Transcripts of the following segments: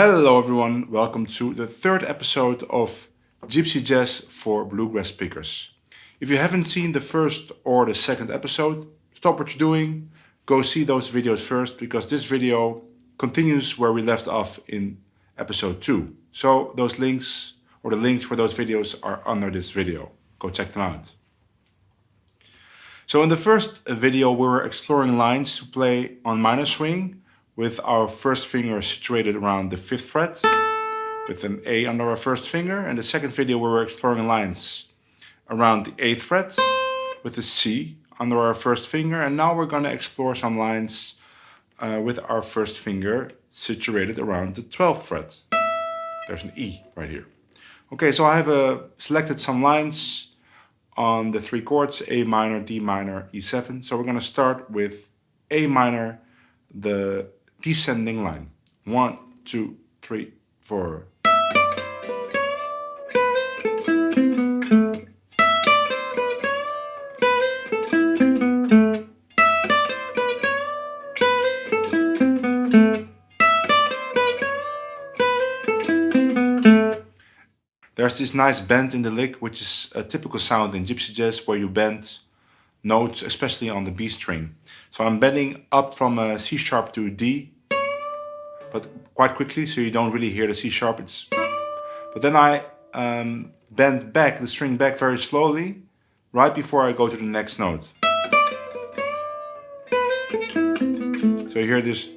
Hello everyone, welcome to the third episode of Gypsy Jazz for Bluegrass Pickers. If you haven't seen the first or the second episode, stop what you're doing, go see those videos first, because this video continues where we left off in episode 2. So those links, or the links for those videos, are under this video. Go check them out. So in the first video we were exploring lines to play on minor swing with our first finger situated around the 5th fret, with an A under our first finger. And the second video we were exploring lines around the 8th fret with a C under our first finger. And now we're going to explore some lines with our first finger situated around the 12th fret. There's an E right here. Okay, so I have selected some lines on the 3 chords, A minor, D minor, E7. So we're going to start with A minor, the descending line. 1, 2, 3, 4. There's this nice bend in the lick, which is a typical sound in Gypsy Jazz, where you bend notes, especially on the B string. So I'm bending up from a C sharp to a D, but quite quickly, so you don't really hear the C sharp. But then I bend back the string back very slowly, right before I go to the next note. So you hear this.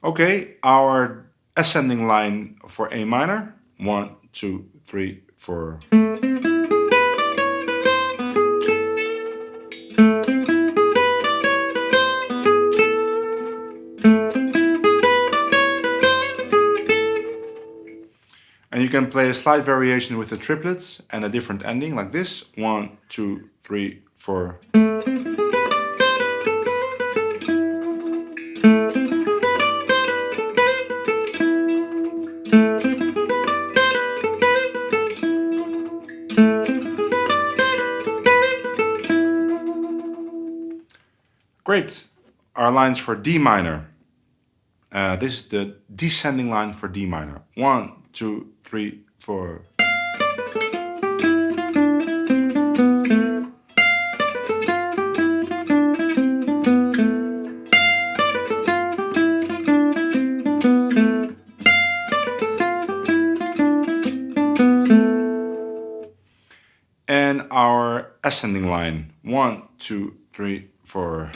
Okay, our ascending line for A minor. 1, 2, 3, 4. And you can play a slight variation with the triplets and a different ending like this. 1, 2, 3, 4. Great. Our lines for D minor. This is the descending line for D minor. 1, 2, 3, 4. And our ascending line. 1, 2, 3, 4.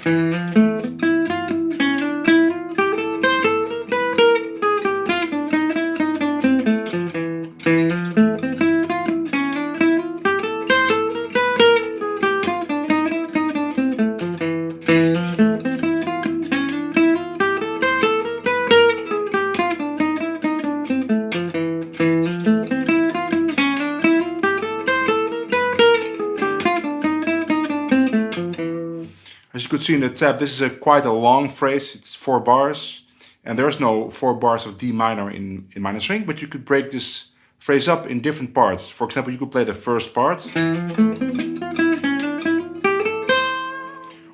As you could see in the tab, this is quite a long phrase. It's 4 bars, and there's no 4 bars of D minor in minor swing, but you could break this phrase up in different parts. For example, you could play the first part,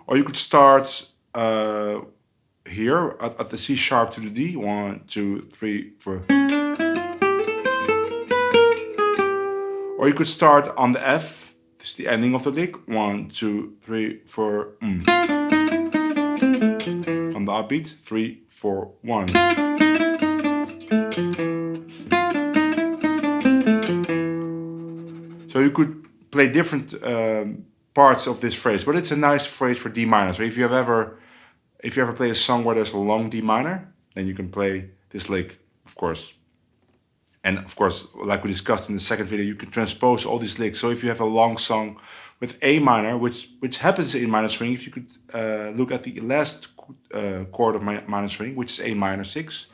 or you could start here at the C sharp to the D. 1, 2, 3, 4. Or you could start on the F. This is the ending of the lick. 1, 2, 3, 4. On the upbeat. 3, 4, 1. So you could play different parts of this phrase, but it's a nice phrase for D minor. So if you ever play a song where there's a long D minor, then you can play this lick, of course. And of course, like we discussed in the second video, you can transpose all these licks. So if you have a long song with A minor, which happens in minor swing, if you could look at the last chord of minor swing, which is A minor 6,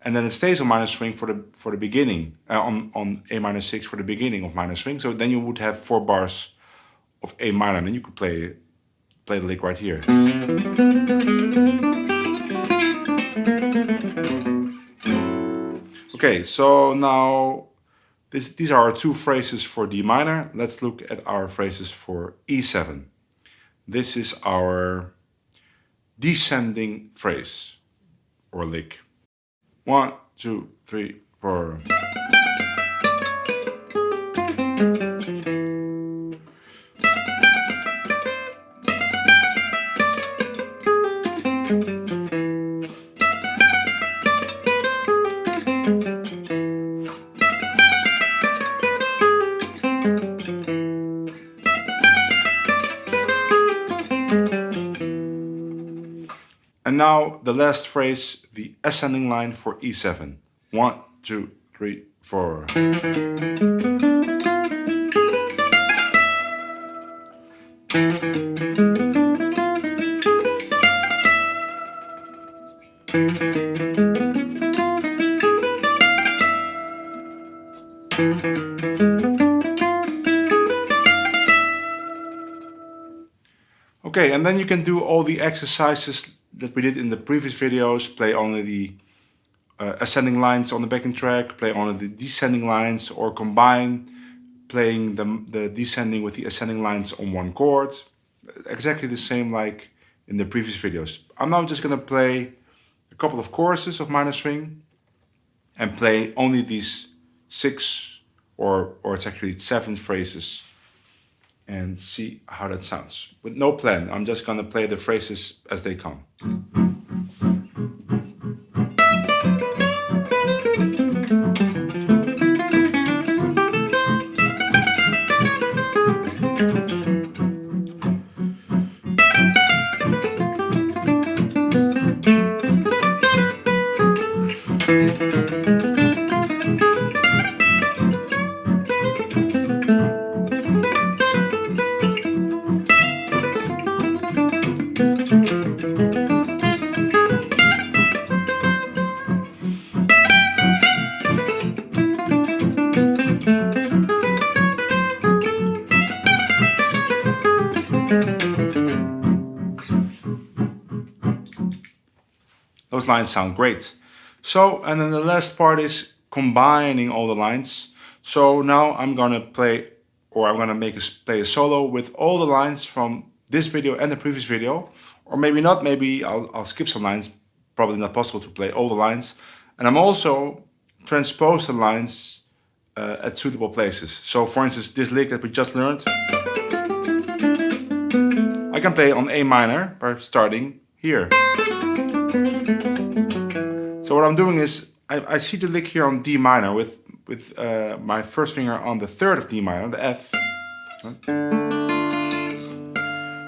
and then it stays on minor swing for the beginning, on A minor 6 for the beginning of minor swing. So then you would have 4 bars of A minor, and then you could play the lick right here. Okay, so now these are our 2 phrases for D minor. Let's look at our phrases for E7. This is our descending phrase or lick. 1, 2, 3, 4. And now the last phrase, the ascending line for E7. 1, 2, 3, 4. Okay, and then you can do all the exercises that we did in the previous videos. Play only the ascending lines on the backing track, play only the descending lines, or combine playing the descending with the ascending lines on one chord. Exactly the same like in the previous videos. I'm now just going to play a couple of choruses of minor swing and play only these 6 or it's actually 7 phrases and see how that sounds. With no plan, I'm just going to play the phrases as they come. Those lines sound great. So, and then the last part is combining all the lines. So now I'm gonna play, or I'm gonna play a solo with all the lines from this video and the previous video. Or maybe not, maybe I'll skip some lines. Probably not possible to play all the lines. And I'm also transpose the lines at suitable places. So for instance, this lick that we just learned, I can play on A minor by starting here. So what I'm doing is, I see the lick here on D minor with my first finger on the 3rd of D minor, the F.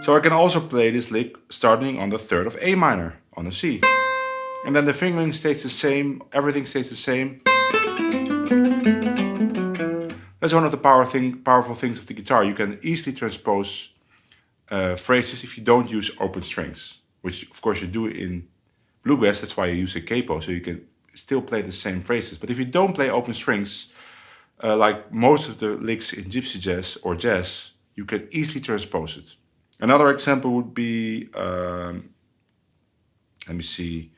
So I can also play this lick starting on the 3rd of A minor, on the C. And then the fingering stays the same, everything stays the same. That's one of the powerful things of the guitar. You can easily transpose phrases if you don't use open strings, which of course you do in Bluegrass. That's why you use a capo, so you can still play the same phrases. But if you don't play open strings, like most of the licks in Gypsy Jazz or jazz, you can easily transpose it. Another example would be, let me see,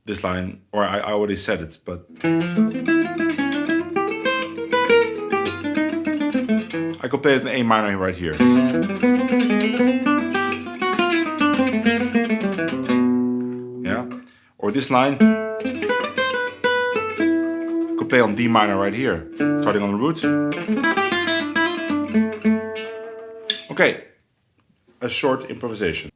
this line, or I already said it, but I could play it in A minor right here. Yeah, or this line, could play on D minor right here, starting on the root. Okay, a short improvisation.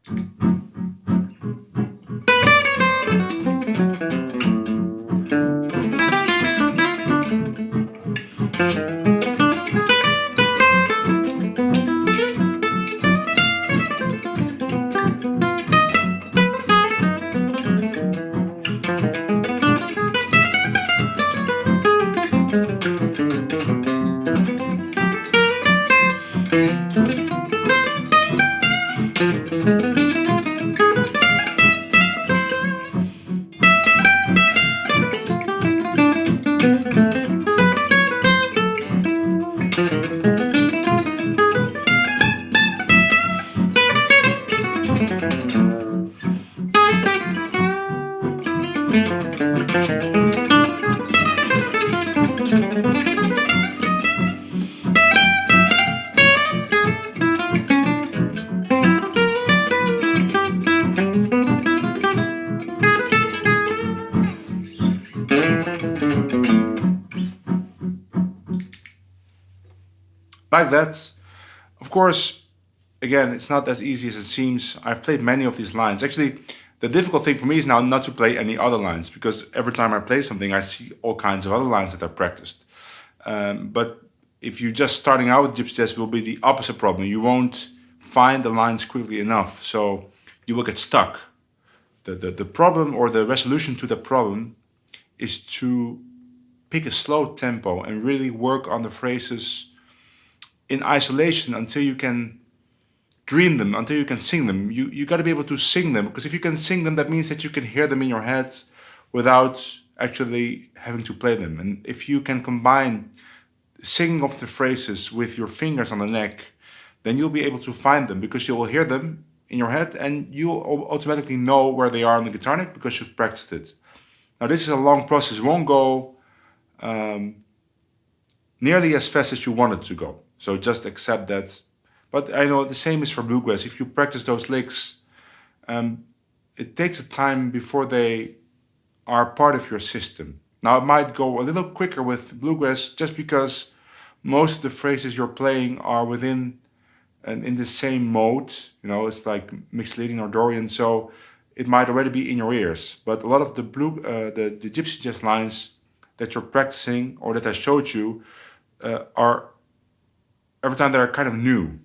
like that. Of course, again, it's not as easy as it seems. I've played many of these lines. Actually, the difficult thing for me is now not to play any other lines, because every time I play something, I see all kinds of other lines that I've practiced. But if you're just starting out with Gypsy Jazz, it will be the opposite problem. You won't find the lines quickly enough, so you will get stuck. The problem, or the resolution to the problem, is to pick a slow tempo and really work on the phrases in isolation until you can dream them, until you can sing them. You got to be able to sing them, because if you can sing them, that means that you can hear them in your head without actually having to play them. And if you can combine singing of the phrases with your fingers on the neck, then you'll be able to find them, because you will hear them in your head and you'll automatically know where they are on the guitar neck because you've practiced it. Now this is a long process. It won't go nearly as fast as you want it to go. So just accept that. But I know the same is for bluegrass. If you practice those licks, it takes a time before they are part of your system. Now it might go a little quicker with bluegrass just because most of the phrases you're playing are within and in the same mode. You know, it's like mixed leading or Dorian, so it might already be in your ears. But a lot of the the Gypsy Jazz lines that you're practicing or that I showed you are every time they're kind of new.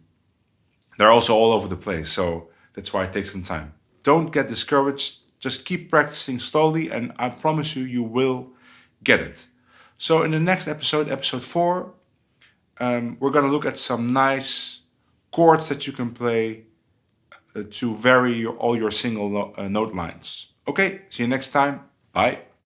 They're also all over the place, so that's why it takes some time. Don't get discouraged. Just keep practicing slowly, and I promise you, you will get it. So in the next episode, episode 4, we're going to look at some nice chords that you can play to vary all your single note lines. Okay, see you next time. Bye.